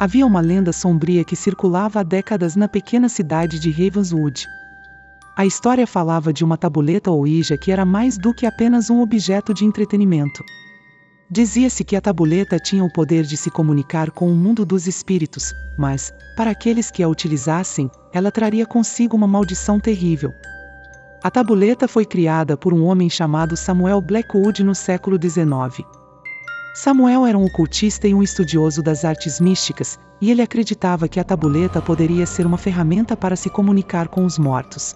Havia uma lenda sombria que circulava há décadas na pequena cidade de Ravenswood. A história falava de uma tabuleta Ouija que era mais do que apenas um objeto de entretenimento. Dizia-se que a tabuleta tinha o poder de se comunicar com o mundo dos espíritos, mas, para aqueles que a utilizassem, ela traria consigo uma maldição terrível. A tabuleta foi criada por um homem chamado Samuel Blackwood no século XIX. Samuel era um ocultista e um estudioso das artes místicas, e ele acreditava que a tabuleta poderia ser uma ferramenta para se comunicar com os mortos.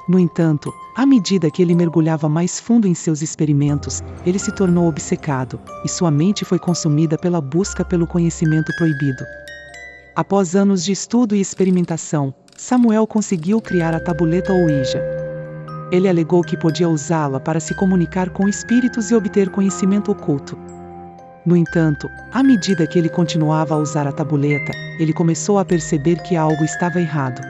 No entanto, à medida que ele mergulhava mais fundo em seus experimentos, ele se tornou obcecado, e sua mente foi consumida pela busca pelo conhecimento proibido. Após anos de estudo e experimentação, Samuel conseguiu criar a tabuleta Ouija. Ele alegou que podia usá-la para se comunicar com espíritos e obter conhecimento oculto. No entanto, à medida que ele continuava a usar a tabuleta, ele começou a perceber que algo estava errado.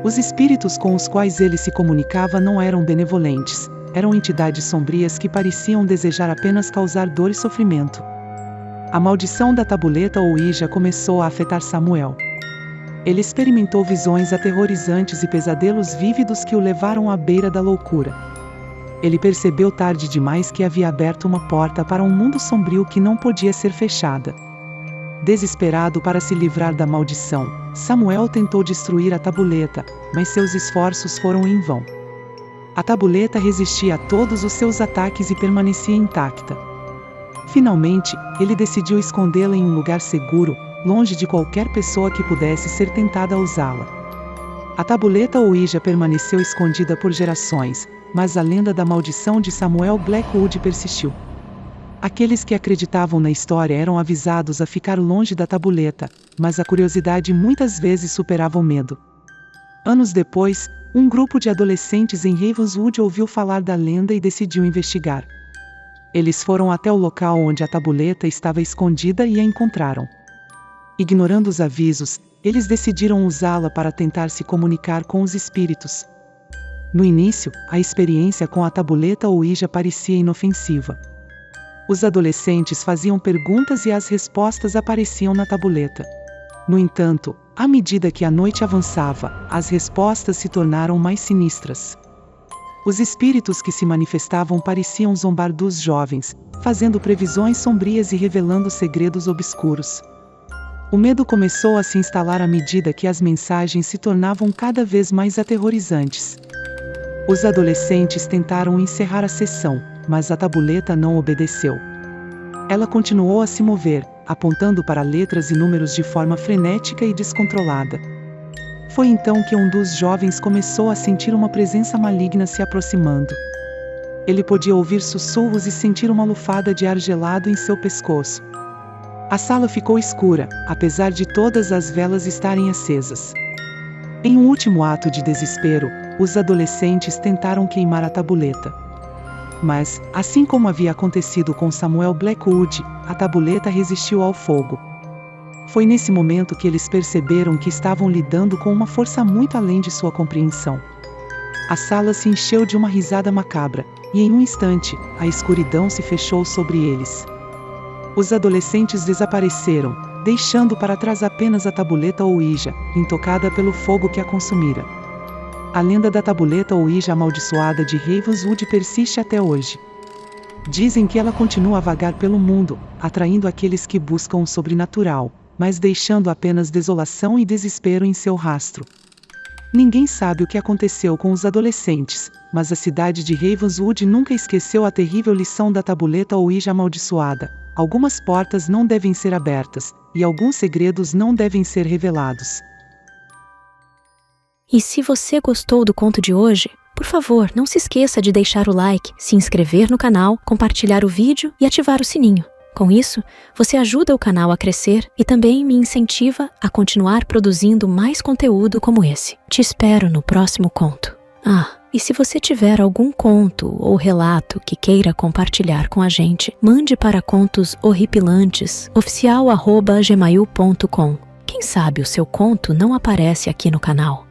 Os espíritos com os quais ele se comunicava não eram benevolentes, eram entidades sombrias que pareciam desejar apenas causar dor e sofrimento. A maldição da tabuleta Ouija começou a afetar Samuel. Ele experimentou visões aterrorizantes e pesadelos vívidos que o levaram à beira da loucura. Ele percebeu tarde demais que havia aberto uma porta para um mundo sombrio que não podia ser fechada. Desesperado para se livrar da maldição, Samuel tentou destruir a tabuleta, mas seus esforços foram em vão. A tabuleta resistia a todos os seus ataques e permanecia intacta. Finalmente, ele decidiu escondê-la em um lugar seguro, longe de qualquer pessoa que pudesse ser tentada a usá-la. A tabuleta Ouija permaneceu escondida por gerações, mas a lenda da maldição de Samuel Blackwood persistiu. Aqueles que acreditavam na história eram avisados a ficar longe da tabuleta, mas a curiosidade muitas vezes superava o medo. Anos depois, um grupo de adolescentes em Ravenswood ouviu falar da lenda e decidiu investigar. Eles foram até o local onde a tabuleta estava escondida e a encontraram. Ignorando os avisos, eles decidiram usá-la para tentar se comunicar com os espíritos. No início, a experiência com a tabuleta Ouija parecia inofensiva. Os adolescentes faziam perguntas e as respostas apareciam na tabuleta. No entanto, à medida que a noite avançava, as respostas se tornaram mais sinistras. Os espíritos que se manifestavam pareciam zombar dos jovens, fazendo previsões sombrias e revelando segredos obscuros. O medo começou a se instalar à medida que as mensagens se tornavam cada vez mais aterrorizantes. Os adolescentes tentaram encerrar a sessão, mas a tabuleta não obedeceu. Ela continuou a se mover, apontando para letras e números de forma frenética e descontrolada. Foi então que um dos jovens começou a sentir uma presença maligna se aproximando. Ele podia ouvir sussurros e sentir uma lufada de ar gelado em seu pescoço. A sala ficou escura, apesar de todas as velas estarem acesas. Em um último ato de desespero, os adolescentes tentaram queimar a tabuleta. Mas, assim como havia acontecido com Samuel Blackwood, a tabuleta resistiu ao fogo. Foi nesse momento que eles perceberam que estavam lidando com uma força muito além de sua compreensão. A sala se encheu de uma risada macabra, e em um instante, a escuridão se fechou sobre eles. Os adolescentes desapareceram, deixando para trás apenas a tabuleta Ouija, intocada pelo fogo que a consumira. A lenda da tabuleta Ouija amaldiçoada de Ravenswood persiste até hoje. Dizem que ela continua a vagar pelo mundo, atraindo aqueles que buscam o sobrenatural, mas deixando apenas desolação e desespero em seu rastro. Ninguém sabe o que aconteceu com os adolescentes, mas a cidade de Ravenswood nunca esqueceu a terrível lição da tabuleta Ouija amaldiçoada. Algumas portas não devem ser abertas, e alguns segredos não devem ser revelados. E se você gostou do conto de hoje, por favor, não se esqueça de deixar o like, se inscrever no canal, compartilhar o vídeo e ativar o sininho. Com isso, você ajuda o canal a crescer e também me incentiva a continuar produzindo mais conteúdo como esse. Te espero no próximo conto. E se você tiver algum conto ou relato que queira compartilhar com a gente, mande para contoshorripilantes@gmail.com. Quem sabe o seu conto não aparece aqui no canal.